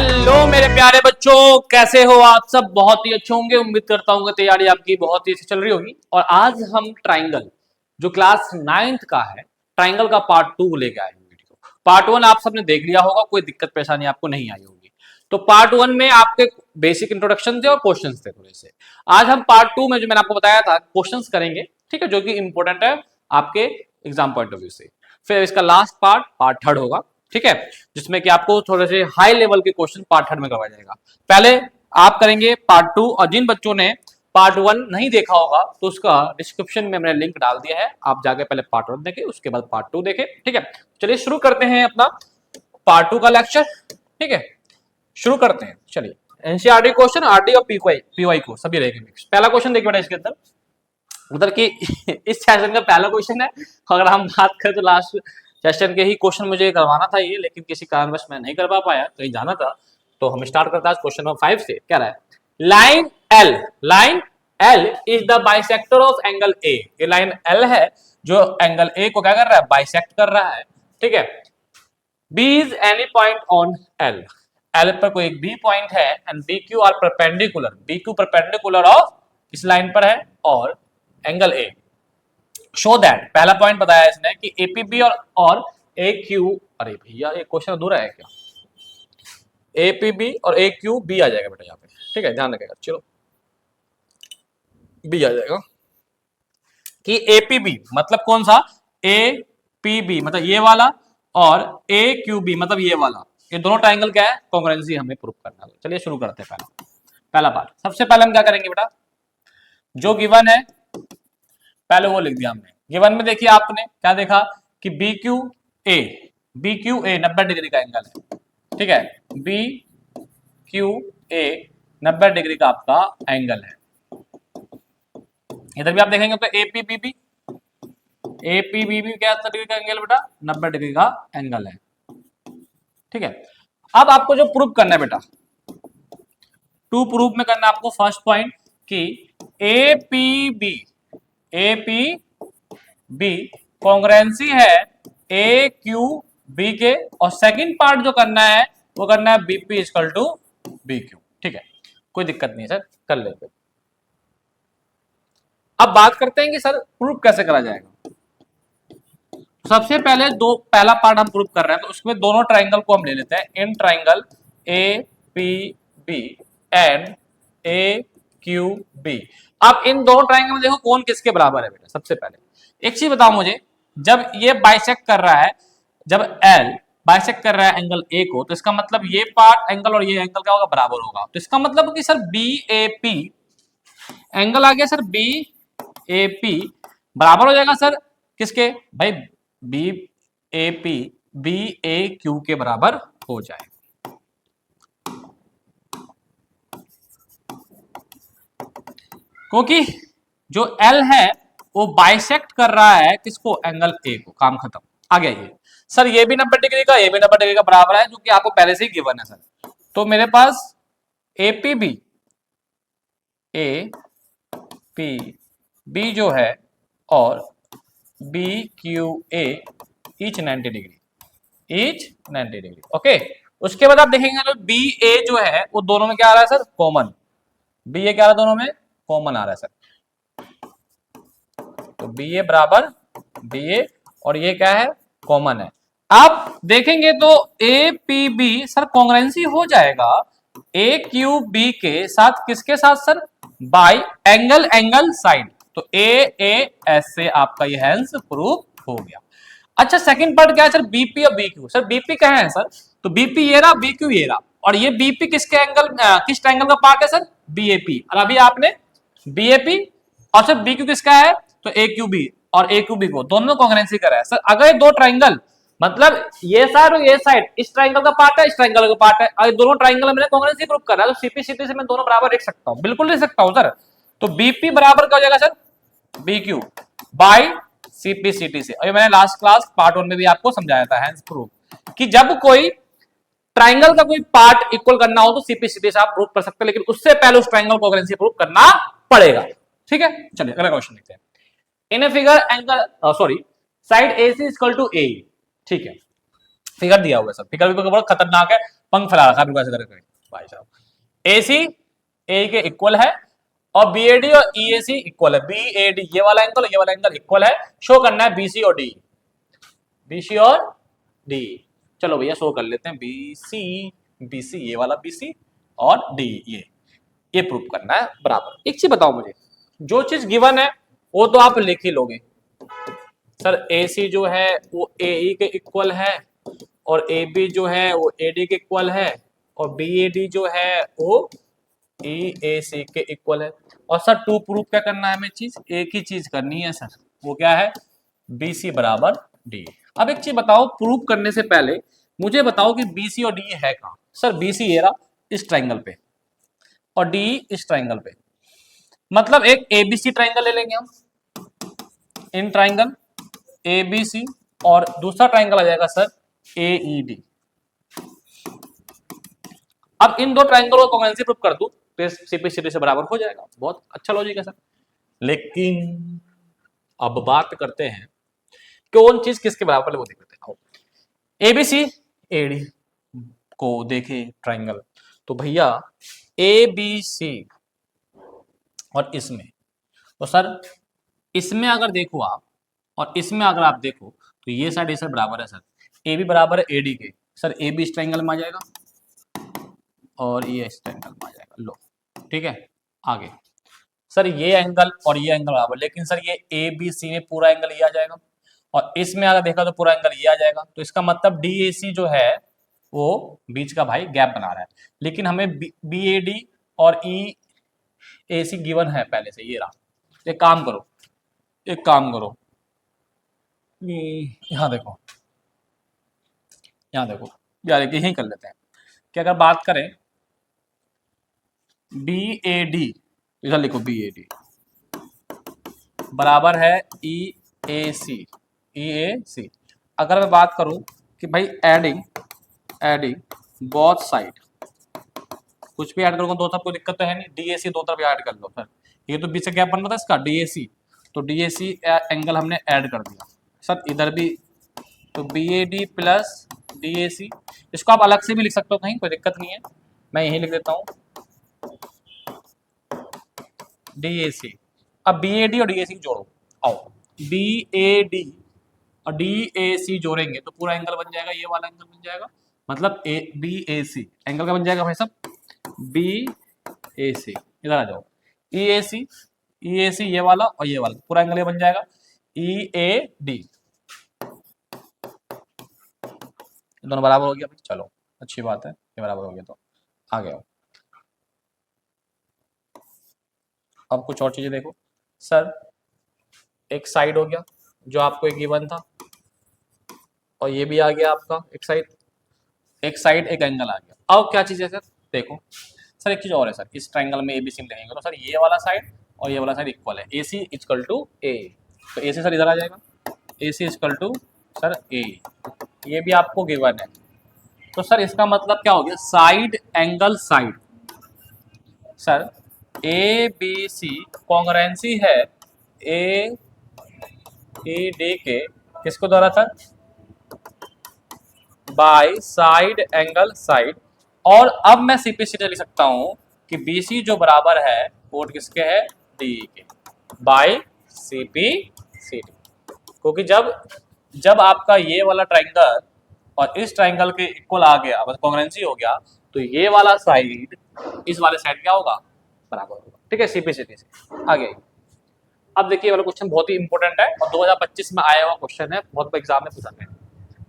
Hello मेरे प्यारे बच्चों, कैसे हो आप सब? बहुत ही अच्छे होंगे। उम्मीद करता हूँ तैयारी आपकी बहुत ही अच्छी चल रही होगी। और आज हम ट्राइंगल जो क्लास 9th का है, ट्राइंगल का पार्ट 2 लेके आए हैं। वीडियो पार्ट 1 आप सबने देख लिया होगा, कोई दिक्कत परेशानी आपको नहीं आई होगी। तो पार्ट 1 में आपके बेसिक इंट्रोडक्शन थे और क्वेश्चन थे थोड़े से। आज हम पार्ट 2 में जो मैंने आपको बताया था क्वेश्चन करेंगे, ठीक है, जो कि इंपॉर्टेंट है आपके एग्जाम पॉइंट ऑफ व्यू से। फिर इसका लास्ट पार्ट थर्ड होगा, ठीक है, जिसमें कि आपको थोड़े से हाई लेवल के क्वेश्चन पार्ट थर्ड में करवाया जाएगा। पहले आप करेंगे पार्ट 2, और जिन बच्चों ने पार्ट 1 नहीं देखा होगा तो उसका डिस्क्रिप्शन में मैंने लिंक डाल दिया है, आप जाके पहले पार्ट 1 देखें, उसके बाद पार्ट 2 देखें, ठीक है। चलिए शुरू करते हैं अपना पार्ट 2 का लेक्चर, ठीक है, शुरू करते हैं। चलिए, एनसीईआरटी क्वेश्चन, आरटी और पीवाई को सभी रहेंगे मिक्स। पहला क्वेश्चन देखिए बेटा इसके अंदर, मतलब कि इस सेशन का पहला क्वेश्चन है। अगर हम बात करें तो लास्ट सेशन के ही क्वेश्चन मुझे करवाना था ये, लेकिन किसी कारणवश मैं नहीं कर पाया, कहीं जाना था। तो हम स्टार्ट करते हैं क्वेश्चन नंबर 5 से। क्या रहा है? Line L is the bisector of angle A. ये लाइन एल है जो एंगल ए को क्या कर रहा है? बाइसेक्ट कर रहा है, ठीक है। B is any point on L. L पर कोई एक बी पॉइंट है and B Q are perpendicular. B Q perpendicular of इस लाइन पर है और एंगल ए। शो दैट, पहला पॉइंट बताया इसने कि एपीबी और ए क्यू, अरे भैया ये क्वेश्चन अधूरा है क्या? एपीबी और ए क्यू बी आ जाएगा बेटा यहाँ पे, ठीक है, ध्यान रखिएगा। चलो बी आ जाएगा कि एपीबी मतलब कौन सा? एपीबी मतलब ये वाला, और ए क्यू बी मतलब ये वाला। ये दोनों ट्राइंगल क्या है? कॉन्ग्रुएंसी हमें प्रूव करना है। चलिए शुरू करते हैं पहला पार्ट। सबसे पहले हम क्या करेंगे बेटा, जो गिवन है पहले वो लिख दिया हमने। गिवन में देखिए आपने क्या देखा कि बी क्यू ए 90 डिग्री का एंगल है, ठीक है। बी क्यू ए 90 डिग्री का आपका एंगल है। इधर भी आप देखेंगे तो एपीबीबी क्या डिग्री का एंगल बेटा? 90 डिग्री का एंगल है, ठीक है। अब आपको जो प्रूव करना है बेटा, टू प्रूफ में करना है आपको फर्स्ट पॉइंट कि एपीबी कॉन्ग्रुएंसी है ए क्यू बी के, और सेकंड पार्ट जो करना है वो करना है BP equal to B Q, ठीक है। कोई दिक्कत नहीं है सर, कर लेते। अब बात करते हैं कि सर प्रूफ कैसे करा जाएगा। सबसे पहले पहला पार्ट हम प्रूफ कर रहे हैं तो उसमें दोनों ट्राइंगल को हम ले लेते हैं। In triangle A P B and A Q B. अब इन दोनों ट्राइंगल में देखो कौन किसके बराबर है बेटा। सबसे पहले एक चीज बताओ मुझे, जब ये बाइसेक्ट कर रहा है, जब एल बाइसेक्ट कर रहा है एंगल ए को, तो इसका मतलब ये पार्ट एंगल और ये एंगल क्या होगा? बराबर होगा। तो इसका मतलब कि sir B A P angle आ गया सर, बी ए पी बराबर हो जाएगा सर किसके भाई? B A P B A Q के बराबर हो जाएगा। क्योंकि जो L है वो बाइसेक्ट कर रहा है किसको? एंगल ए को। काम खत्म। आ गया ये सर, ये भी 90 डिग्री का, ये भी 90 डिग्री का बराबर है, जो कि आपको पहले से ही गिवन है सर। तो मेरे पास एपीबी बी जो है और बी क्यू ए ईच 90 डिग्री, ओके। उसके बाद आप देखेंगे तो बी ए जो है वो दोनों में क्या आ रहा है सर? कॉमन। बी ए क्या आ रहा है? दोनों में कॉमन आ रहा है सर। तो बी ए बराबर बी ए, और ये क्या है? कॉमन है। आप देखेंगे तो A P B sir congruency हो जाएगा ए क्यू बी के साथ। किसके साथ सर? Bye angle side. तो ए एस से आपका ये हैंस प्रूफ हो गया। अच्छा, सेकंड पार्ट क्या है सर? बीपी और बीक्यू। सर बीपी कहाँ है सर? तो बीपी ये रहा, बीक्यू ये रहा, और ये बीपी किसके एंगल, किस ट्रायंगल का पार्ट है सर? बीएपी। और अभी आपने बीएपी और सर बीक्यू किसका है? तो एक्यूबी और एक्यूबी को दोनों कॉन्ग्रुएंसी करा है सर। अगर ये दो ट्राइंगल, मतलब ये साइड और ये साइड इस ट्राइंगल का पार्ट है, इस ट्राइंगल का पार्ट है, और दोनों ट्राइंगल मैंने कॉन्ग्रुएंसी प्रूव करा है, तो सीपी सीटी से मैं दोनों बराबर लिख सकता हूं, बिल्कुल लिख सकता हूं सर। तो बीपी बराबर क्या हो जाएगा सर? बीक्यू बाय सीपी सीटी से। और मैंने लास्ट क्लास पार्ट 1 में भी आपको समझाया था, हैंस प्रूफ, कि जब कोई ट्राइंगल का कोई पार्ट इक्वल करना हो तो सीपी सीटी से आप प्रूव कर सकते हैं, लेकिन उससे पहले उस ट्राइंगल को कॉन्ग्रुएंसी प्रूव करना पड़ेगा, ठीक है। चलिए अगला क्वेश्चन देखते हैं। In a figure angle side AC equal to A, ठीक है। फिगर दिया हुआ है सर, फिगर भी बहुत खतरनाक है, पंख फैला रखा बिल्कुल ऐसे करके भाई साहब। AC ए के इक्वल है और BAD और EAC इक्वल है। BAD ये वाला एंगल इक्वल है। शो करना है BC और D, BC और D। चलो भैया शो कर लेते हैं BC ये वाला BC और D ये प्रूव करना है बराबर। एक चीज बताओ मुझे, जो चीज गिवन है वो तो आप लिख ही लोगे सर। AC जो है वो AE के इक्वल है और AB जो है वो AD के इक्वल है और BAD जो है वो EAC के इक्वल है। और सर टू प्रूफ क्या करना है हमें, चीज एक ही चीज करनी है सर, वो क्या है, BC बराबर D। अब एक चीज बताओ, प्रूफ करने से पहले मुझे बताओ कि BC और D है कहाँ। सर BC ये रहा इस ट्राइंगल पे और D इस ट्राइंगल पे, मतलब एक ABC ट्राइंगल ले लेंगे हम, इन ट्राइंगल ABC और दूसरा ट्राइंगल आ जाएगा सर AED। अब इन दो ट्राइंगलों को कॉन्वेंसी प्रूफ कर दूं तो CP से बराबर हो जाएगा। बहुत अच्छा लॉजिक है सर। लेकिन अब बात करते हैं कौन चीज किसके बराबर है, वो देख लेते हैं। ABC AD को देखे ट्राइंगल, तो भैया ABC और इसमें, तो सर इसमें अगर देखो आप और इसमें अगर आप देखो तो ये साइड ये साइड बराबर है सर। AB बराबर है AD के, सर AB इस ट्राइंगल में आ जाएगा और ये इस ट्राइंगल में आ जाएगा। लो ठीक है, आगे सर ये एंगल और ये एंगल बराबर, लेकिन सर ये ABC में पूरा एंगल ये आ जाएगा और इसमें अगर देखा तो पूरा एंगल ये आ जाएगा। तो इसका मतलब DAC जो है वो बीच का भाई गैप बना रहा है, लेकिन हमें BAD और EAC गिवन है पहले से, ये रहा। एक काम करो, यहाँ देखो यार यही कर लेते हैं कि अगर बात करें BAD, इधर लिखो BAD बराबर है EAC। अगर मैं बात करूं कि भाई एडिंग बोथ साइड, कुछ भी ऐड करूंगा दो तरफ, कोई दिक्कत तो है नहीं। DAC दो तरफ ऐड कर लो सर, ये तो बीच से गैप बन रहा था इसका DAC, तो DAC एंगल हमने ऐड कर दिया सर इधर भी, तो BAD प्लस DAC। इसको आप अलग से भी लिख सकते हो कहीं, कोई दिक्कत नहीं है, मैं यही लिख देता हूँ DAC। अब BAD और DAC जोड़ो, आओ BAD और DAC जोड़ेंगे तो पूरा एंगल बन जाएगा, ये वाला एंगल बन जाएगा, मतलब BAC एंगल का बन जाएगा भाई साहब BAC। इधर आ जाओ EAC ये वाला और ये वाला पूरा एंगल ये बन जाएगा EAD। दोनों बराबर हो गया भाई, चलो अच्छी बात है, ये बराबर हो गया तो आ गया। अब कुछ और चीजें देखो सर, एक साइड हो गया जो आपको एक गिवन था और ये भी आ गया आपका एक साइड एक एंगल आ गया। अब क्या चीज है सर, देखो सर एक चीज और है सर, इस ट्राइंगल में ABC में लेंगे तो सर ये वाला साइड और ये वाला साइड इक्वल है, AC इक्वल टू A, तो AC सर इधर आ जाएगा, AC equal to sir A, ये भी आपको गिवन है। तो सर इसका मतलब क्या हो गया, side angle side, sir ABC congruency है AD के किसको द्वारा sir, by side angle side. और अब मैं CP सीधे लिख सकता हूं कि BC जो बराबर है वो किसके है, DE के, बाय CP CD। क्योंकि जब आपका ये वाला ट्राइंगल और इस ट्राइंगल के इक्वल आ गया, बस कॉन्ग्रुएंसी हो गया, तो ये वाला साइड इस वाले साइड क्या होगा, बराबर होगा। ठीक है, CP सीधी से आगे। अब देखिए वाला क्वेश्चन बहुत ही इंपॉर्टेंट है और 2025 में आया हुआ क्वेश्चन है, बहुत एग्जाम में पूछा है।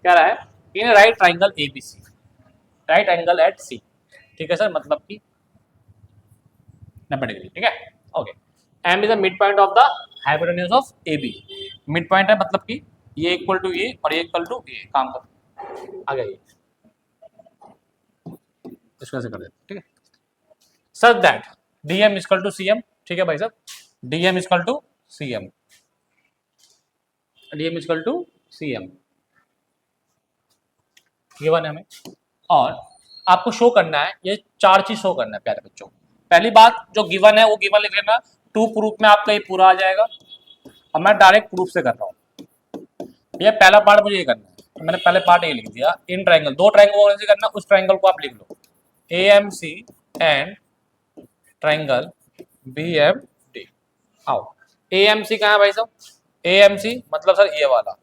क्या रहा है, in right triangle ABC, right angle at C, ठीक है सर, मतलब कि 90 डिग्री, ठीक है, okay. M is the mid point of the hypotenuse of AB, mid point है मतलब कि ये इक्वल टू ये और ये इक्वल टू ये, काम कर आ गया ये, इसको ऐसे कर देते, ठीक है। Such that DM equal to CM, ठीक है भाई साहब, DM equal to CM, DM equal to CM given है हमें। और आपको शो करना है, ये चार चीज शो करना है प्यारे बच्चों। पहली बात जो गिवन है वो गिवन लिख लेना, टू प्रूफ में आपका ये पूरा आ जाएगा। अब मैं डायरेक्ट प्रूफ से कर रहा हूँ, ये पहला पार्ट मुझे ये करना है, तो मैंने पहले पार्ट ए लिख दिया। इन ट्राइंगल, दो ट्राइंगल कॉन्ग्रुएंसी करना, उस ट्राइंगल को आप लिख लो AMC एंड ट्राइंगल BMD। आओ, AMC कहाँ है भाई साहब? AMC मतलब सर ये वाला,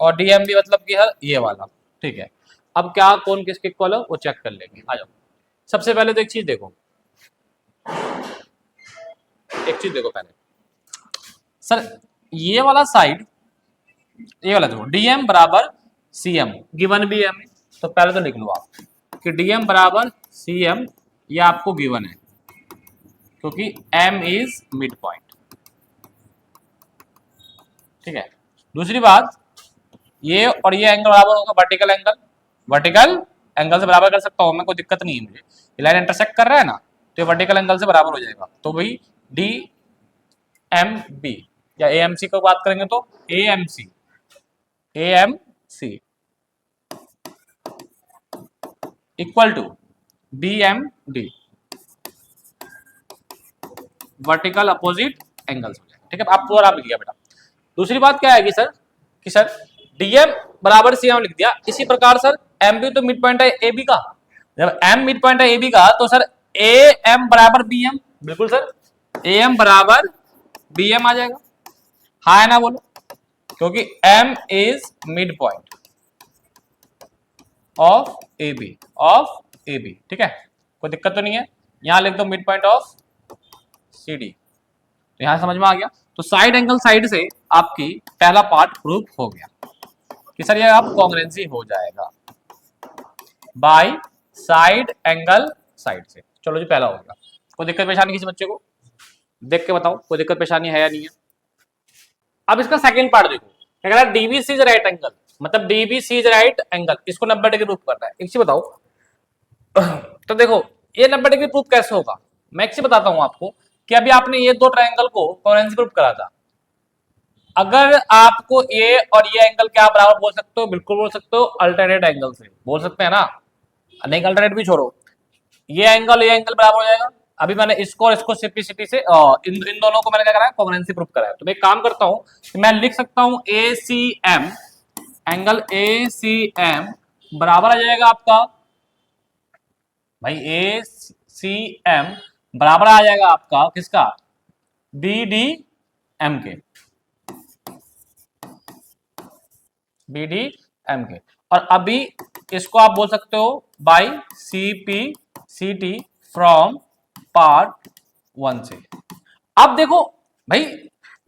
और DMB मतलब कि सर ये वाला। ठीक है, अब क्या कौन किसके इक्वल है वो चेक कर लेंगे। आ जाओ, सबसे पहले तो एक चीज देखो, पहले सर ये वाला साइड, ये वाला देखो, DM बराबर CM गिवन भी है हमें, तो पहले तो लिख लो आप कि DM बराबर CM, ये आपको गिवन है क्योंकि M इज मिड पॉइंट। ठीक है, दूसरी बात, ये और ये एंगल बराबर होगा वर्टिकल एंगल, वर्टिकल एंगल से बराबर कर सकता हूं मैं, कोई दिक्कत नहीं है मुझे। ये लाइन इंटरसेक्ट कर रहा है ना, तो ये वर्टिकल एंगल से बराबर हो जाएगा। तो भाई DMB या AMC को बात करेंगे तो AMC equal to BMD, vertical opposite angles हो जाएगा। ठीक है, आप पूरा लिख दिया बेटा। दूसरी बात क्या है कि सर DM बराबर CM लिख दिया, इसी प्रकार सर MB तो मिड पॉइंट है AB का, जब M मिड पॉइंट है AB का तो सर AM बराबर BM, बिल्कुल सर AM बराबर BM आ जाएगा। हाँ है ना बोलो, क्योंकि M is mid point of AB। ठीक है, कोई दिक्कत तो नहीं है। यहां लिख दो मिड पॉइंट ऑफ CD, तो यहां समझ में आ गया। तो साइड एंगल साइड से आपकी पहला पार्ट प्रूव हो गया कि सर ये आप कॉन्ग्रुएंसी हो जाएगा बाय साइड एंगल साइड से। चलो जी, पहला हो गया। कोई दिक्कत परेशानी किसी बच्चे को? देख के बताओ कोई दिक्कत परेशानी है या नहीं है। अब इसका सेकंड पार्ट देखो, क्या कह रहा है, DBC इज राइट एंगल, मतलब DBC इज राइट एंगल, इसको 90 डिग्री प्रूफ करना है। एक चीज बताओ तो देखो ये 90 डिग्री प्रूफ कैसे होगा, मैं एक चीज बताता हूं आपको कि अभी आपने ये दो ट्रायंगल को कॉन्ग्रुएंसी प्रूफ करा था। अगर आपको ये और ये एंगल क्या बराबर बोल सकते हो, बिल्कुल बोल सकते हो, अल्टरनेट एंगल से बोल सकते हैं ना। नहीं, अल्टरनेट भी छोड़ो, ये एंगल बराबर हो जाएगा। अभी मैंने इसको और इसको सिंप्लिसिटी से इन दोनों को मैंने क्या करा है, कॉन्ग्रुएंसी प्रूफ करा है। तो मैं एक काम करता हूं कि मैं लिख सकता हूं ACM, एंगल ACM बराबर आ जाएगा आपका भाई, ACM बराबर आ जाएगा आपका किसका, BDM के, BDM के। और अभी इसको आप बोल सकते हो बाई CPCT फ्रॉम पार्ट 1 से। अब देखो भाई,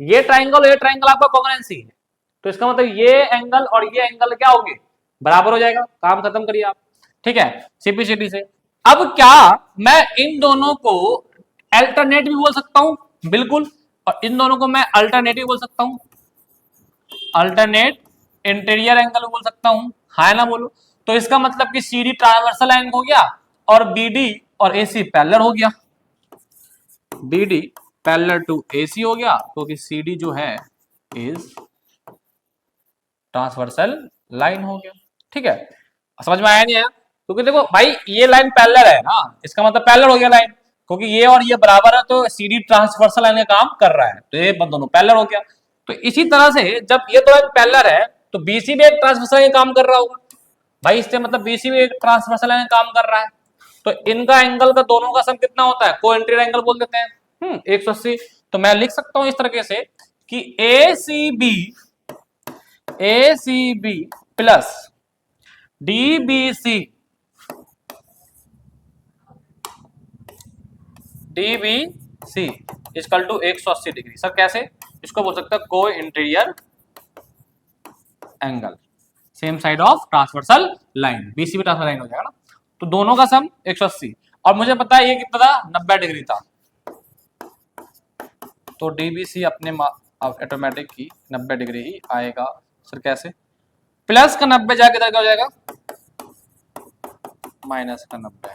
ये ट्राइंगल आपका कॉन्ग्रुएंसी है, तो इसका मतलब ये एंगल और ये एंगल क्या होंगे, बराबर हो जाएगा। काम खत्म करिए आप। ठीक है, CPCT से। अब क्या मैं इन दोनों को अल्टरनेट भी बोल सकता हूं, बिल्कुल, और इन दोनों को मैं अल्टरनेटिव बोल सकता हूं, अल्टरनेट इंटीरियर एंगल बोल सकता हूं, हाँ ना बोलो। तो इसका मतलब कि CD ट्रांसवर्सल लाइन हो गया और BD और AC पैरेलल हो गया, BD पैरेलल टू AC हो गया, क्योंकि CD जो है इज ट्रांसवर्सल लाइन हो गया। ठीक है, समझ में आया नहीं आया? क्योंकि देखो भाई ये लाइन पैरेलल है ना, इसका मतलब पैरेलल हो गया लाइन, क्योंकि ये और ये बराबर है तो CD ट्रांसवर्सल लाइन का काम कर रहा है, तो ये दोनों पैरेलल हो गया। तो इसी तरह से जब ये दो लाइन पैरेलल है तो BC भी एक ट्रांसवर्सल लाइन काम कर रहा होगा भाई, इससे मतलब BC भी एक ट्रांसवर्सल लाइन काम कर रहा है। तो इनका एंगल का दोनों का सम कितना होता है, को इंटीरियर एंगल बोल देते हैं 180। तो मैं लिख सकता हूं इस तरीके से कि ACB plus DBC equal to 180 degree. Sir कैसे? इसको बोल सकते हैं को interior angle, same side of transversal line, BC भी ट्रांसवर्सल लाइन हो जाएगा ना। तो दोनों का सम 180, और मुझे पता है ये कितना था, 90 डिग्री था, तो DBC अपने ऑटोमेटिक ही 90 डिग्री ही आएगा। सर कैसे? प्लस का 90 जाके क्या हो जाएगा, माइनस का 90,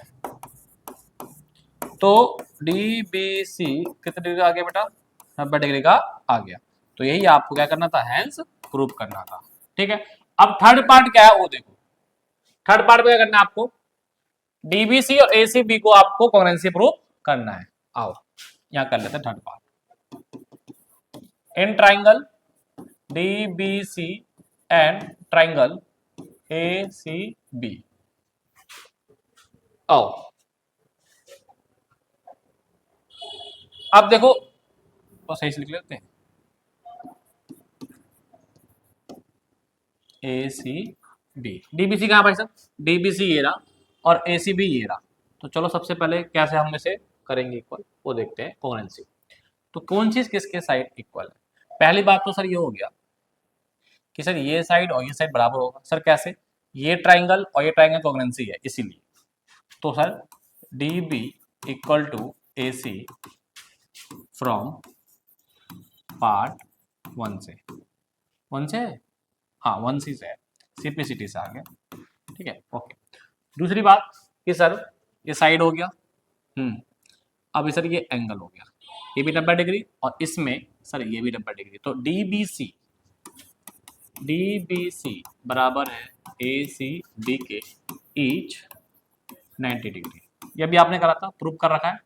तो DBC कितने डिग्री आ गया बेटा, 90 डिग्री का आ गया। तो यही आपको क्या करना था, हैंस प्रूव करना था। ठीक है, अब थर्ड पार्ट क्या है वो देखो। थर्ड पार्ट में क्या करना है आपको, DBC और ACB को आपको कॉन्ग्रुएंसी प्रूव करना है। आओ यहां कर लेते हैं third part. In triangle DBC and triangle A C B. आओ अब देखो तो सही से लिख लेते हैं, ए सी बी। डीबीसी कहाँ भाई साहब, डीबीसी ये रहा और ए सी बी ये रहा। तो चलो सबसे पहले कैसे हम इसे करेंगे इक्वल वो देखते हैं, कॉन्ग्रुएंसी। तो कौन चीज किसके साइड इक्वल है? पहली बात तो सर ये हो गया कि सर ये साइड और ये साइड बराबर होगा। सर कैसे? ये ट्राइंगल और ये ट्राइंगल कॉन्ग्रुएंसी है इसीलिए। तो sir D B equal to A C from part one से, वन से हाँ वन सी से है, सीपीसीटी से आ गया, ठीक है ओके। दूसरी बात कि सर ये साइड हो गया, अब सर ये एंगल हो गया, ये भी 90 डिग्री और इसमें सर ये भी 90 डिग्री। तो डीबीसी बराबर है ए सी बी के ईच 90 डिग्री। ये भी आपने करा था, प्रूव कर रखा है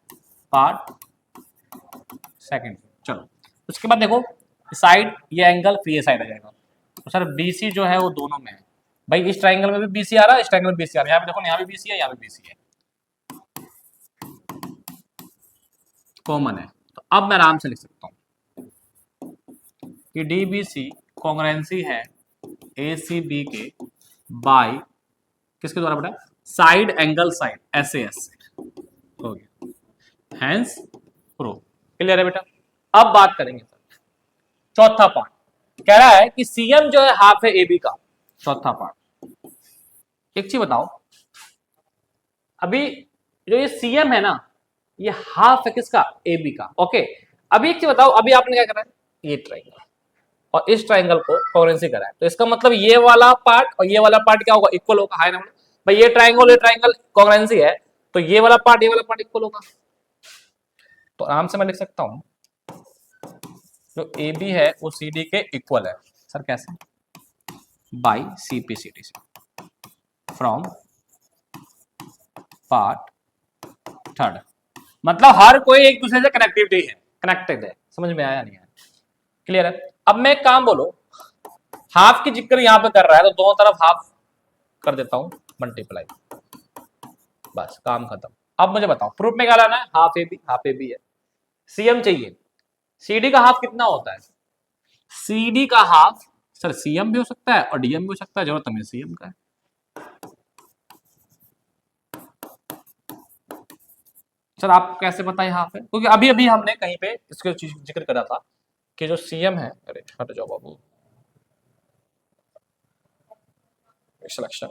पार्ट सेकंड। चलो उसके बाद देखो साइड ये एंगल फिर ये साइड आ जाएगा। तो सर बीसी जो है वो दोनों में है भाई, इस ट्राइंगल में भी बीसी आ रहा है, इस ट्राइंगल में बीसी आ रहा है। यहाँ पे देखो यहाँ भी बीसी है, यहाँ भी बीसी है, कॉमन है। तो अब मैं आराम से लिख सकता हूं कि डीबीसी कॉन्ग्रुएंसी है एसीबी के बाय किसके द्वारा बेटा, साइड एंगल साइड एसएएस हो गया, हेंस प्रूफ। क्लियर है बेटा? अब बात करेंगे सर चौथा पार्ट, कह रहा है कि सीएम जो है हाफ है एबी का। चौथा पार्ट, एक चीज बताओ, अभी जो ये सीएम है ना ये हाफ है किसका, एबी का, ओके। अभी एक चीज बताओ, अभी आपने क्या करा है, ये ट्राइंगल और इस ट्राइंगल को कॉन्ग्रुएंसी करा है, तो इसका मतलब ये वाला पार्ट और ये वाला पार्ट क्या होगा, इक्वल होगा। हाई नंबर भाई, ये ट्राइंगल कॉन्ग्रुएंसी है तो ये वाला पार्ट इक्वल होगा। तो आराम से मैं लिख सकता हूं जो ए बी है वो सी डी के इक्वल है। सर कैसे? बाई सीपीसीटी से फ्रॉम पार्ट थर्ड। मतलब हर कोई एक दूसरे से कनेक्टिविटी है, कनेक्टेड है। समझ में आया नहीं आया? क्लियर है? अब मैं एक काम बोलो, हाफ की जिक्र यहां पे कर रहा है तो दोनों तरफ हाफ कर देता हूं मल्टीप्लाई, बस काम खत्म। अब मुझे बताओ प्रूफ में क्या लाना है, हाफ ए बी है। सीएम चाहिए, सीडी का हाफ कितना होता है? सीडी का हाफ सर सीएम भी हो सकता है और डीएम भी हो सकता है, जरूरत हमें सीएम का है। सर आप कैसे बताएं हाफ है? क्योंकि अभी अभी हमने कहीं पे इसके जिक्र करा था कि जो सीएम है, अरे हट जाओ बाबू, सिलेक्शन,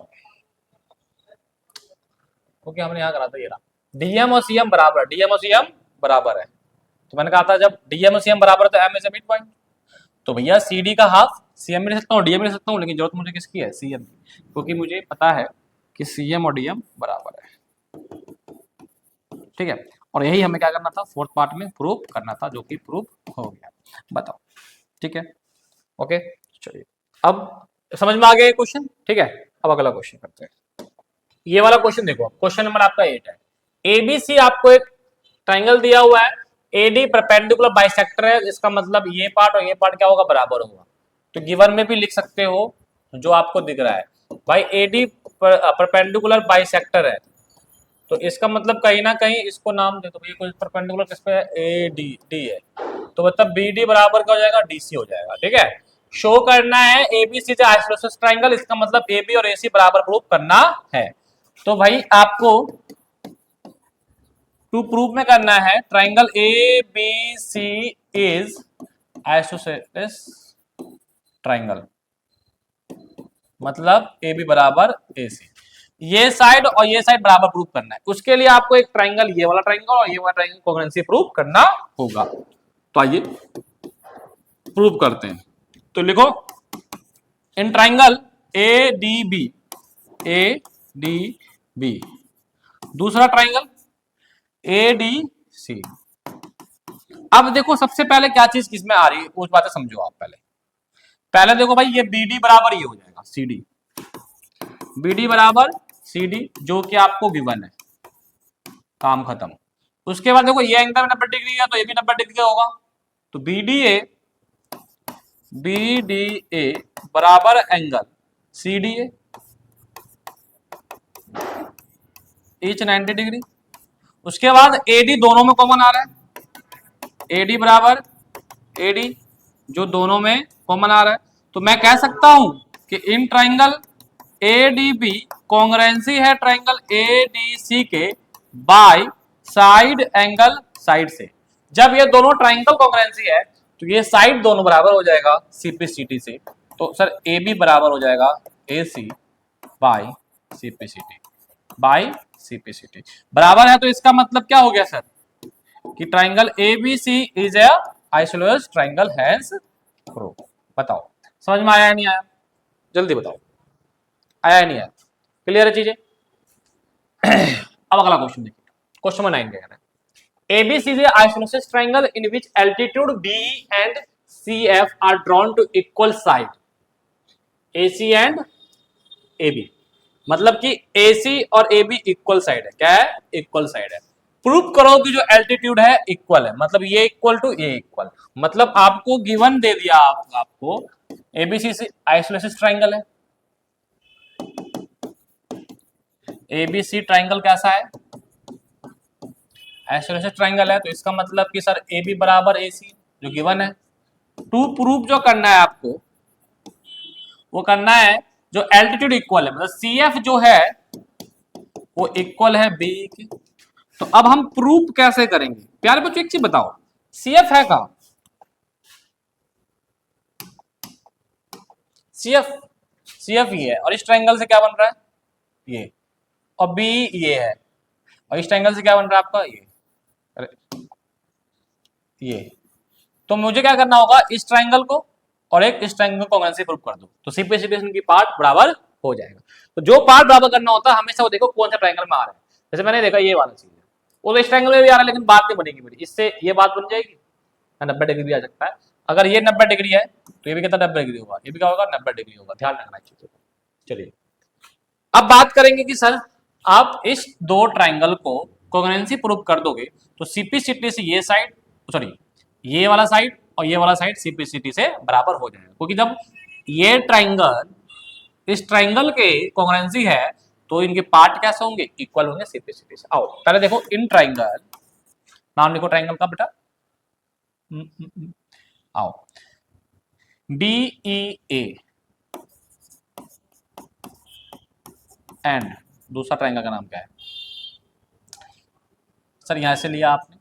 क्योंकि हमने यहाँ करा था ये रहा डीएम और सीएम बराबर है, डीएम और सीएम बराबर है। तो मैंने कहा था जब डीएम और सीएम बराबर है तो M is a mid point. तो भैया सीडी का हाफ सीएम में ले सकता हूँ, डीएम में ले सकता हूँ, लेकिन जरूरत मुझे किसकी है, सीएम की, क्योंकि मुझे पता है कि सीएम और डीएम बराबर है। ठीक है, और यही हमें क्या करना था, फोर्थ पार्ट में प्रूफ करना था, जो कि प्रूफ हो गया। बताओ, ठीक है ओके। चलिए अब समझ में आ गया क्वेश्चन, ठीक है। अब अगला क्वेश्चन करते हैं। ये वाला क्वेश्चन देखो, क्वेश्चन नंबर आपका 8 है। एबीसी आपको एक ट्राइंगल दिया हुआ है, एडी परपेंडिकुलर बाइसेक्टर है, इसका मतलब ये पार्ट और ये पार्ट क्या होगा, बराबर होगा। तो गिवन में भी लिख सकते हो जो आपको दिख रहा है भाई, एडी परपेंडिकुलर बाइसेक्टर है, तो इसका मतलब कहीं ना कहीं इसको नाम दे दो, ये कोई परपेंडिकुलर किस पे है, ए डी डी है, तो मतलब बी डी बराबर का हो जाएगा, डीसी हो जाएगा। ठीक है, शो करना है एबीसी से आइसोसेलेस ट्राइंगल, इसका मतलब ए बी और एसी बराबर प्रूफ करना है। तो भाई आपको टू प्रूफ में करना है triangle A B C is isosceles triangle, मतलब ए बी बराबर ए सी, ये साइड और ये साइड बराबर प्रूफ करना है। उसके लिए आपको एक ट्राइंगल, ये वाला ट्राइंगल और ये वाला ट्राइंगल कॉन्ग्रुएंसी प्रूफ करना होगा। तो आइए प्रूफ करते हैं। तो लिखो in triangle A D B, दूसरा ट्राइंगल ए डी सी। अब देखो सबसे पहले क्या चीज किसमें आ रही है, उस बातें समझो आप। पहले देखो भाई, ये बी डी बराबर ये हो जाएगा सी डी, बी डी बराबर सी डी, जो कि आपको गिवन है, काम खत्म। उसके बाद देखो ये एंगल 90 डिग्री है तो ये भी 90 डिग्री का होगा, तो बी डी ए बराबर angle C D A, each 90 degree. उसके बाद AD दोनों में कॉमन आ रहा है, AD बराबर AD जो दोनों में कॉमन आ रहा है, तो मैं कह सकता हूं कि इन ट्राइंगल ADB कॉन्ग्रुएंसी है ट्राइंगल ADC के बाय साइड एंगल साइड से। जब ये दोनों ट्राइंगल कॉन्ग्रुएंसी है तो ये साइड दोनों बराबर हो जाएगा CPCT से, तो सर AB बराबर हो जाएगा AC बाय CPCT बराबर है, तो इसका मतलब क्या हो गया सर कि triangle ABC is a isosceles triangle has proof. बताओ समझ में आया या नहीं आया, जल्दी बताओ, आया या नहीं आया, क्लियर है चीजें। अब अगला क्वेश्चन देखिए, क्वेश्चन नंबर 9 कह रहा है ABC is a isosceles triangle in which altitude BE and CF are drawn to equal side AC and AB, मतलब कि AC और AB इक्वल साइड है, क्या है, इक्वल साइड है। प्रूफ करो कि जो एल्टीट्यूड है इक्वल है, मतलब ये इक्वल टू ये इक्वल, मतलब आपको गिवन दे दिया आपको ABC से आइसोसेलेस ट्राइंगल है, ABC ट्राइंगल कैसा है, आइसोसेलेस ट्राइंगल है, तो इसका मतलब कि सर AB बराबर AC जो गिवन है। टू प्रूफ जो करना है आपको वो करना है जो एल्टीट्यूड इक्वल है, मतलब CF जो है वो इक्वल है B की। तो अब हम प्रूफ कैसे करेंगे प्यारे बच्चों, एक चीज बताओ, CF है कहां, CF ये है, और इस ट्रायंगल से क्या बन रहा है ये, और B ये है, और इस ट्रायंगल से क्या बन रहा है आपका ये। तो मुझे क्या करना होगा, इस ट्रायंगल को और एक इस ट्रायंगल को कॉन्ग्रुएंसी प्रूफ कर दो, तो CPCT की पार्ट बराबर हो जाएगा। तो जो पार्ट बराबर करना होता है हमेशा वो देखो कौन सा ट्रायंगल में आ रहा है। जैसे मैंने देखा ये वाला चीज है, वो इस ट्रायंगल में भी आ रहा है, लेकिन बात नहीं बनेगी मेरी, इससे ये बात बन जाएगी 90 डिग्री आ सकता है। अगर ये 90 डिग्री है तो ये भी कितना 90 डिग्री होगा, ये भी क्या होगा 90 डिग्री होगा, ध्यान रखना इस चीज को। चलिए अब बात करेंगे कि सर आप इस दो ट्राइंगल को कॉन्ग्रुएंसी प्रूफ कर दोगे तो CPCT से ये साइड, सॉरी ये वाला साइड और ये वाला साइड CPCT से बराबर हो जाएगा, क्योंकि जब ये ट्राइंगल इस ट्राइंगल के कॉन्ग्रुएंसी है तो इनके पार्ट कैसे होंगे, इक्वल होंगे CPCT से। आओ पहले देखो इन ट्राइंगल, नाम लिखो ट्राइंगल का बेटा, आओ BEA एंड दूसरा ट्राइंगल का नाम क्या है सर, यहां से लिया आपने,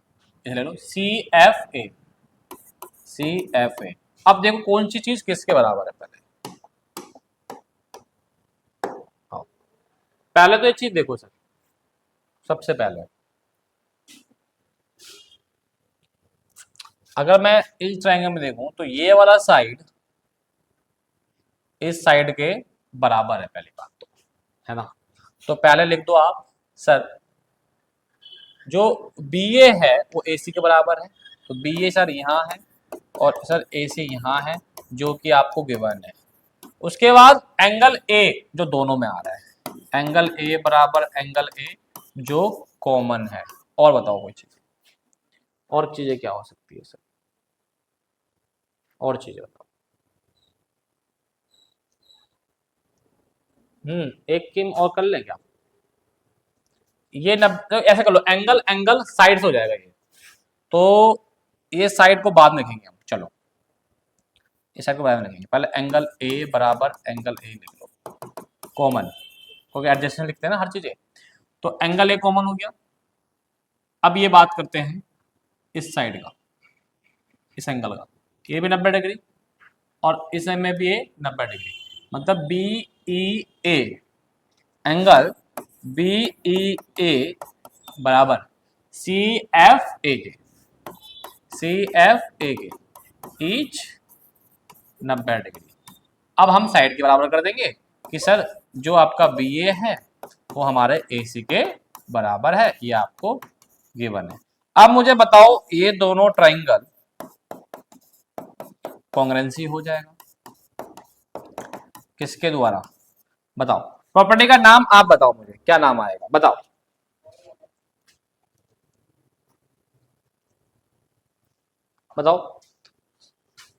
इसे ले लो CFA। अब देखो कौन सी चीज किसके बराबर है, पहले तो एक चीज देखो सर, सबसे पहले अगर मैं इस ट्रायंगल में देखूं तो ये वाला साइड इस साइड के बराबर है, पहली बात तो है ना। तो पहले लिख दो आप सर जो BA है वो AC के बराबर है, तो BA सर यहाँ है और सर AC यहाँ है जो कि आपको गिवन है। उसके बाद एंगल A जो दोनों में आ रहा है, एंगल A बराबर एंगल A जो कॉमन है। और बताओ कोई चीज, और चीजें क्या हो सकती है सर, और चीजें बताओ। एक किम और कर ले क्या, ये तो ऐसे कर लो, एंगल साइड से हो जाएगा ये, तो ये साइड को बाद में लिखेंगे हम, चलो इस साइड को बाद में लिखेंगे, पहले एंगल A बराबर एंगल A लिख लो कॉमन, क्योंकि एडजस्टमेंट लिखते हैं ना हर चीजें, तो एंगल A कॉमन हो गया। अब ये बात करते हैं इस साइड का, इस एंगल का, ये भी 90 डिग्री और इस में भी ये 90 डिग्री, मतलब BEA एंगल BEA बराबर CFA के ईच 90 डिग्री। अब हम साइड के बराबर कर देंगे कि सर जो आपका BA है वो हमारे AC के बराबर है, ये आपको गिवन है। अब मुझे बताओ ये दोनों ट्राइंगल कॉन्ग्रुएंसी हो जाएगा किसके द्वारा, बताओ प्रॉपर्टी का नाम आप बताओ मुझे, क्या नाम आएगा बताओ, बताओ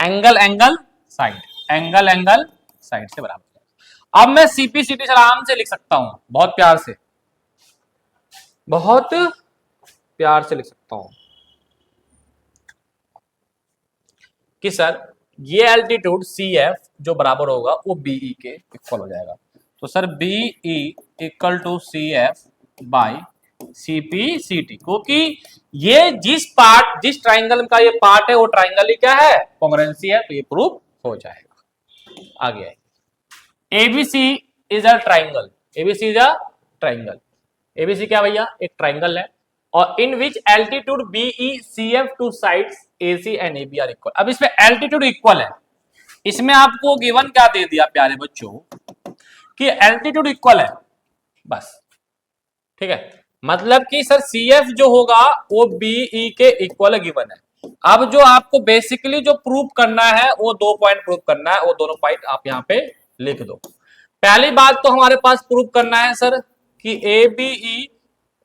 एंगल साइड से बराबर। अब मैं CPCT से आराम से लिख सकता हूं बहुत प्यार से, बहुत प्यार से लिख सकता हूं कि सर ये एल्टीट्यूड सी एफ जो बराबर होगा वो बीई के इक्वल हो जाएगा। तो sir BE equal to C F by C P C T, क्योंकि ये जिस ट्राइंगल का ये पार्ट है वो ट्राइंगल ही क्या है, कॉन्ग्रुएंसी है, तो ये प्रूफ हो जाएगा। आगे ABC is a triangle, ABC is a triangle, ABC क्या भैया, एक ट्राइंगल है, और in which altitude BE C F to sides AC and AB are equal. अब इसमें एल्टीट्यूड इक्वल है, इसमें आपको गिवन क्या दे दिया प्यारे बच्चों कि एल्टीट्यूड इक्वल है बस, ठीक है, मतलब कि सर सी एफ जो होगा वो बीई के इक्वल गिवन है। अब जो आपको बेसिकली जो प्रूव करना है वो 2 पॉइंट प्रूव करना है, वो दोनों पॉइंट आप यहां पे लिख दो। पहली बात तो हमारे पास प्रूव करना है सर कि ए बीई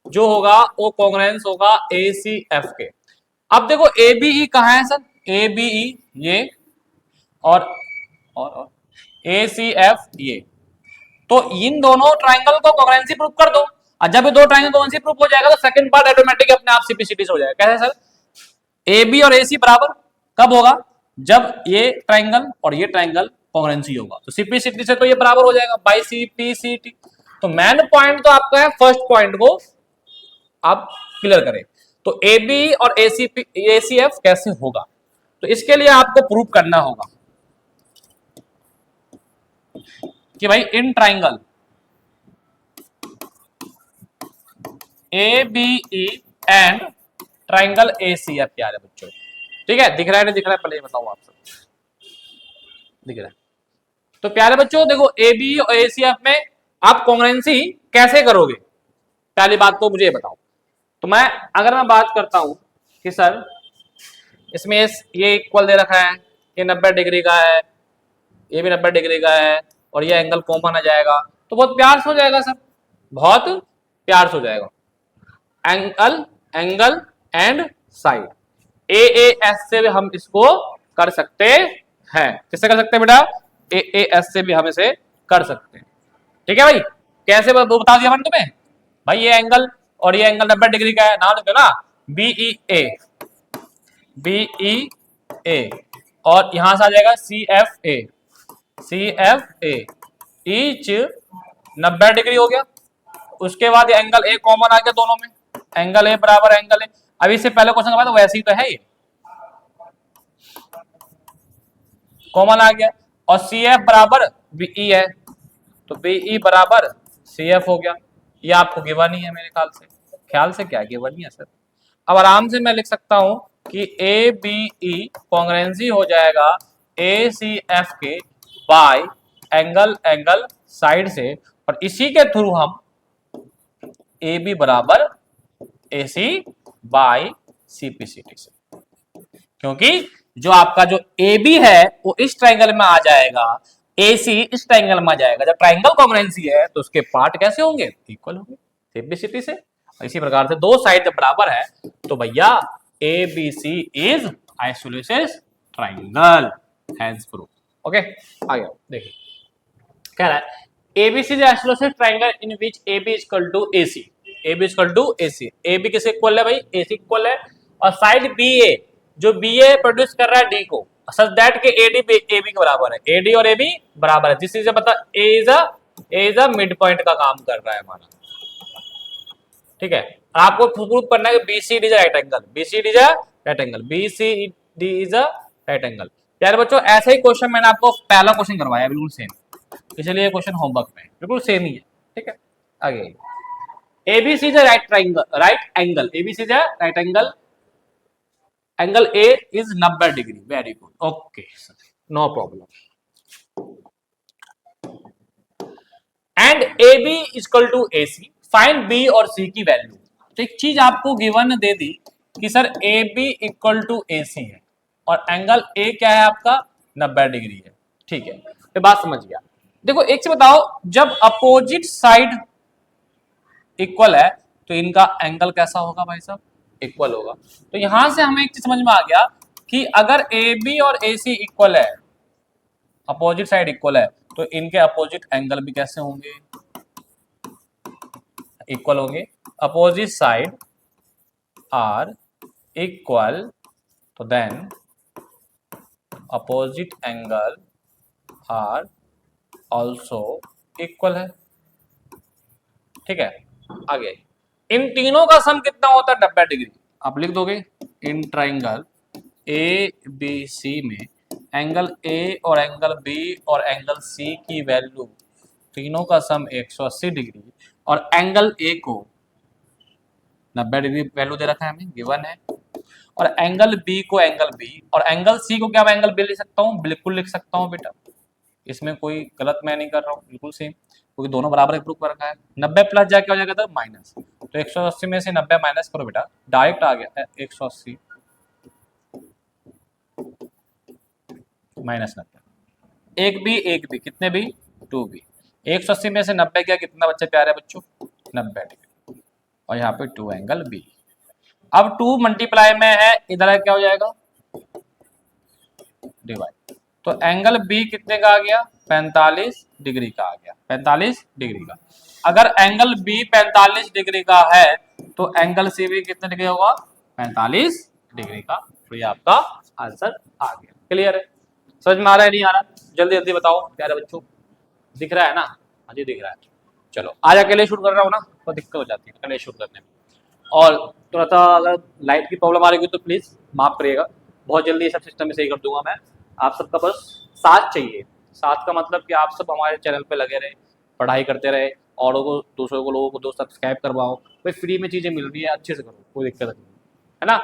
जो होगा वो कॉन्ग्रुएंस होगा ए सी एफ के। अब देखो ए बीई कहां है सर, ए बीई ये और ए सी एफ ये, तो इन दोनों ट्राइंगल को कॉन्ग्रुएंसी प्रूव कर दो, और जब ये दो ट्राइंगल कॉन्ग्रुएंसी प्रूव हो जाएगा तो सेकंड पार्ट ऑटोमेटिक अपने आप सीपीसीटी से हो जाएगा। कैसे सर, ए बी और ए सी बराबर कब होगा, जब ये ट्राइंगल और ये ट्राइंगल कॉन्ग्रुएंसी होगा, तो सीपीसीटी से तो ये बराबर हो जाएगा बाई सीपीसीटी। तो मेन पॉइंट तो आपका है फर्स्ट पॉइंट को आप क्लियर करें, तो ए बी और ए सी एफ कैसे होगा, तो इसके लिए आपको प्रूव करना होगा कि भाई in triangle A B E and triangle A C F क्या है बच्चों, ठीक है, दिख रहा है नहीं दिख रहा है पहले बताऊं आप सब, दिख रहा है। तो प्यारे बच्चों देखो ए बी और ए सी एफ में आप कॉन्ग्रुएंसी कैसे करोगे, पहली बात तो मुझे बताओ। तो अगर मैं बात करता हूं कि सर इसमें ये इक्वल दे रखा है, ये 90 डिग्री का है, ये भी 90 डिग्री का है, और ये एंगल कॉमन आ जाएगा, तो बहुत प्यार से हो जाएगा सर, बहुत प्यार से हो जाएगा। Angle and side A S से भी हम इसको कर सकते हैं, किससे कर सकते हैं बेटा, ए एस से भी हम इसे कर सकते हैं, ठीक है भाई। कैसे बता दिया मैंने तुम्हें, भाई ये एंगल और ये एंगल 90 डिग्री का है, नाम लिखो ना बीई ए, और यहां से आ जाएगा C F A, each 90 degree हो गया। उसके बाद एंगल ए कॉमन आ गया दोनों में, एंगल ए बराबर एंगल ए, अभी से पहले क्वेश्चन के बाद वैसे ही तो है, ये कॉमन आ गया, और सी एफ बराबर बीई है, तो बीई बराबर सी एफ हो गया। ये आपको गिवन ही है मेरे ख्याल से क्या गिवन ही है सर। अब आराम से मैं लिख सकता हूं कि ए बी ई कॉन्ग्रुएंसी हो जाएगा ए सी एफ के बाय एंगल साइड से, और इसी के थ्रू हम ए बी बराबर ए सी बाई सीपीसीटी से, क्योंकि जो आपका जो ए बी है वो इस ट्राइंगल में आ जाएगा, ए सी इस ट्राइंगल में आ जाएगा। जब ट्राइंगल कॉन्ग्रुएंसी है तो उसके पार्ट कैसे होंगे, इक्वल होंगे सीपीसीटी से। इसी प्रकार से दो साइड जब बराबर है तो भैया A B C is isosceles triangle, hence proof. Okay आगे देखिए कह रहा है ABC is isosceles triangle in which AB is equal to AC, AB is equal to AC, AB किसे इक्वल है भाई, AC इक्वल है, और साइड BA जो BA प्रोड्यूस कर रहा है D को, सच दैट के AD AB के बराबर है, AD और AB बराबर है, दिस इज मतलब A is a mid point का काम कर रहा है हमारा, ठीक है। आपको प्रूव करना है कि BCD is a right angle, BCD is a right angle, BCD is a right angle. यार बच्चों ऐसा ही क्वेश्चन मैंने आपको पहला क्वेश्चन करवाया बिल्कुल सेम, इसलिए ये क्वेश्चन होमवर्क में बिल्कुल सेम ही है, ठीक है। आगे ABC is a right angle, ABC is a right angle, angle A is 90 degree, very good, okay no problem, and AB is equal to AC, find B और C की value. तो एक चीज आपको गिवन दे दी कि sir AB equal to AC है और एंगल A क्या है आपका 90 डिग्री है, ठीक है, तो बात समझ गया। देखो एक चीज बताओ, जब अपोजिट साइड इक्वल है तो इनका एंगल कैसा होगा भाई साहब, इक्वल होगा। तो यहां से हमें एक चीज समझ में आ गया कि अगर AB और AC इक्वल है, अपोजिट साइड इक्वल है, तो इनके अपोजिट एंगल भी कैसे होंगे, इक्वल होंगे। अपोजिट साइड आर इक्वल, तो then opposite angle are also equal है। ठीक है, आगे इन तीनों का सम कितना होता है 90 डिग्री। आप लिख दोगे इन ट्राइंगल ए बी सी में एंगल ए और एंगल बी और एंगल सी की वैल्यू तीनों का सम 180 डिग्री और एंगल ए को 90 डिग्री वैल्यू दे रखा है हमें, गिवन है, और एंगल बी को एंगल बी और एंगल सी को क्या मैं एंगल बी लिख सकता हूँ, बिल्कुल लिख सकता हूँ बेटा, इसमें कोई गलत मैं नहीं कर रहा हूँ, बिल्कुल सेम, क्योंकि दोनों बराबर प्रूफ कर रखा है। 90 प्लस जाके हो जाएगा तो माइनस, तो 180 में से 90 माइनस करो बेटा, डायरेक्ट आ गया 180 माइनस 90, एक बी कितने बी 2b, 180 में से 90 क्या कितना बच्चे प्यारे बच्चों 90 डिग्री, और यहाँ पे 2 एंगल बी। अब 2 मल्टीप्लाई में है, इधर क्या हो जाएगा डिवाइड, तो एंगल बी कितने का आ गया 45 डिग्री का आ गया, 45 डिग्री का। अगर एंगल बी 45 डिग्री का है तो एंगल सी भी कितने डिग्री होगा 45 डिग्री का। तो ये आपका आंसर आ गया। क्लियर है, समझ में आ रहा है नहीं आ रहा, जल्दी जल्दी बताओ प्यारे बच्चों, दिख रहा है ना, हाँ जी दिख रहा है। चलो आज अकेले शूट कर रहा हूँ ना तो दिक्कत हो जाती है अकेले शूट करने में, और थोड़ा सा अगर लाइट की प्रॉब्लम आ रही है तो प्लीज माफ करिएगा, बहुत जल्दी ये सब सिस्टम में सही कर दूंगा मैं। आप सबका बस साथ चाहिए, साथ का मतलब कि आप सब हमारे चैनल पे लगे रहे, पढ़ाई करते रहे, और दूसरों को लोगों को दोस्त सब्सक्राइब करवाओ, भाई फ्री में चीजें मिल रही है अच्छे से करो, कोई दिक्कत नहीं है ना।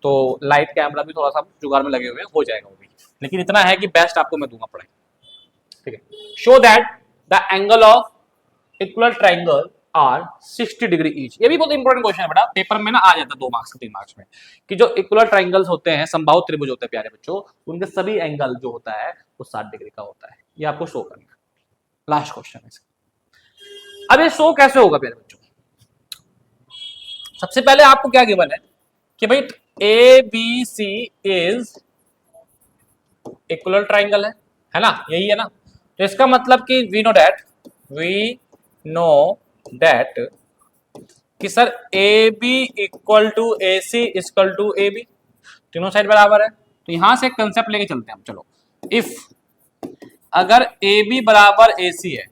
तो लाइट कैमरा भी थोड़ा सा जुगाड़ में लगे हुए हो जाएगा वो भी, लेकिन इतना है कि बेस्ट आपको मैं दूंगा पढ़ाई। ठीक है, show that the angle of equal triangle are 60 degree each. ये भी बहुत इंपॉर्टेंट क्वेश्चन है बेटा, पेपर में ना आ जाता है 2 मार्क्स 3 मार्क्स में, कि जो इक्वल ट्राइंगल्स होते हैं, समबाहु त्रिभुज होते हैं प्यारे बच्चों, उनके सभी एंगल जो होता है वो 60 डिग्री का होता है। ये आपको शो करना है, लास्ट क्वेश्चन है। अब ये शो कैसे होगा प्यारे बच्चों, सबसे पहले आपको क्या गिवन है कि भाई A B C is equal triangle है ना, यही है ना। तो इसका मतलब कि वी नो दैट कि sir A B equal to A C equal to A B, तीनों साइड बराबर है। तो यहां से एक कंसेप्ट लेके चलते हैं हम, चलो। इफ अगर ए बी बराबर ए सी है,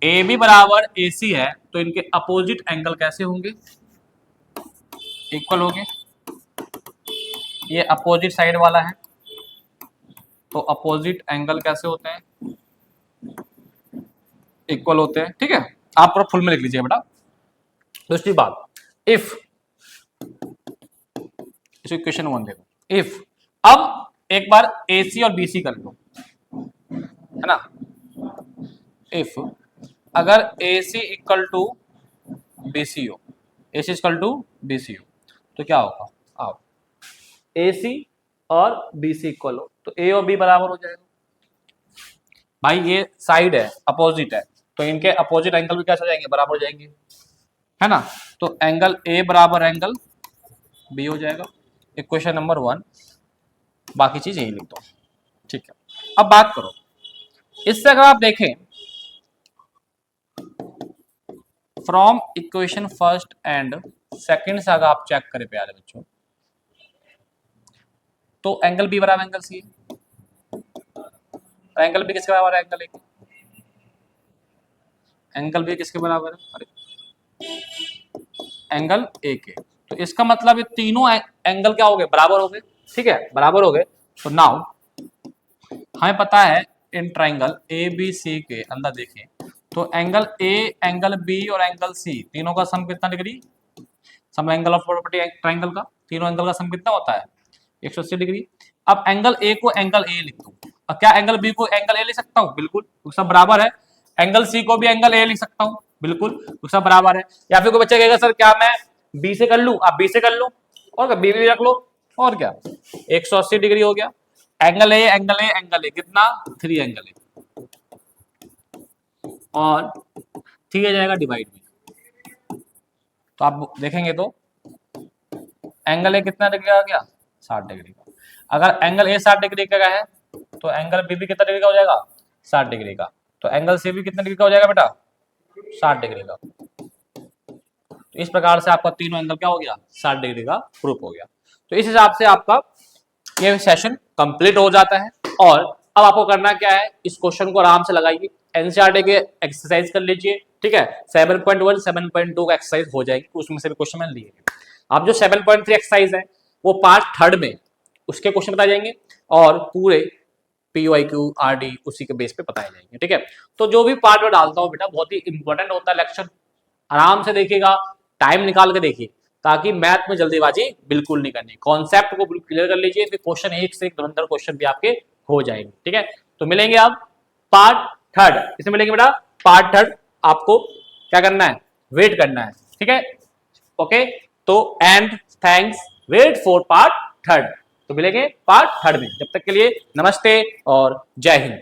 ए बी बराबर ए सी है, तो इनके अपोजिट एंगल कैसे होंगे, इक्वल होंगे। ये अपोजिट साइड वाला है, तो अपोजिट एंगल कैसे होते हैं, इक्वल होते हैं। ठीक है, आप पूरा फुल में लिख लीजिए बेटा। दूसरी बात, इफ इक्वेशन 1 देखो, इफ अब एक बार ए सी और बी सी कर लो, है ना। इफ अगर ए C equal to B C हो, ए C equal to B C हो, तो क्या होगा, आप ए सी और बी सी इक्वल हो तो ए और बी बराबर हो जाएगा। भाई ये साइड है, अपोजिट है, तो इनके अपोजिट एंगल भी कैसे हो जाएंगे, बराबर हो जाएंगे, है ना। तो एंगल ए बराबर एंगल बी हो जाएगा, इक्वेशन नंबर 1। बाकी चीज यही लिख दो, ठीक है। अब बात करो इससे, अगर आप देखें from equation first and second से अगर आप चेक करें प्यारे बच्चों, तो एंगल बी बराबर एंगल सी, एंगल बी किसके बराबर है, एंगल ए के, एंगल बी किसके बराबर है, अरे एंगल ए के। तो इसका मतलब ये तीनों एंगल क्या हो गए, बराबर हो गए। ठीक है, बराबर हो गए। तो नाउ हमें पता है इन ट्राइंगल ए बी सी के अंदर देखें तो एंगल ए, एंगल बी और एंगल सी तीनों का सम कितना degree, sum angle of property triangle का, तीनों एंगल का सम कितना होता है 180 डिग्री। अब एंगल ए को एंगल ए लिख दूं, और क्या एंगल बी को एंगल ए लिख सकता हूं, बिल्कुल, सब बराबर है। एंगल सी को भी एंगल ए लिख सकता हूं, बिल्कुल, सब बराबर है। या फिर कोई बच्चा कहेगा सर क्या मैं बी से कर लूं, आप बी से कर लो, और बी भी रख लो, और क्या 180 डिग्री हो गया। Angle A angle A angle A कितना 3 एंगल ए, और 3 आ जाएगा डिवाइड में, तो आप देखेंगे तो एंगल ए कितना डिग्री आ गया 60 डिग्री का। अगर एंगल ए 60 डिग्री का है तो एंगल बी भी कितना डिग्री का हो जाएगा 60 डिग्री का। तो एंगल सी भी कितना डिग्री का हो जाएगा बेटा 60 डिग्री का। तो इस प्रकार से आपका तीनों एंगल क्या हो गया, 60 डिग्री का प्रूफ हो गया। तो इस हिसाब से आपका ये सेशन कंप्लीट हो जाता है। और अब आपको करना क्या है, इस क्वेश्चन को आराम से लगाइए, एनसीईआरटी के एक्सरसाइज कर लीजिए, ठीक है। 7.1 7.2 का एक्सरसाइज हो जाएगी, उसमें से भी क्वेश्चन मैंने लिए। आप जो 7.3 एक्सरसाइज है वो पार्ट थर्ड में उसके क्वेश्चन बताए जाएंगे और पूरे PYQ RD उसी के बेस पे बताए जाएंगे, ठीक है। तो जो भी पार्ट में डालता हूँ बेटा बहुत ही इंपॉर्टेंट होता है लेक्चर, आराम से देखिएगा, टाइम निकाल के देखिए, ताकि मैथ में जल्दीबाजी बिल्कुल नहीं करनी, कॉन्सेप्ट को बिल्कुल क्लियर कर लीजिए, फिर क्वेश्चन एक से एक धुरंधर क्वेश्चन भी आपके हो जाएंगे, ठीक है। तो मिलेंगे आप पार्ट थर्ड, इसमें मिलेंगे बेटा पार्ट थर्ड, आपको क्या करना है, वेट करना है, ठीक है। ओके, तो and thanks, wait for part third. तो मिलेंगे पार्ट थर्ड में, जब तक के लिए नमस्ते और जय हिंद।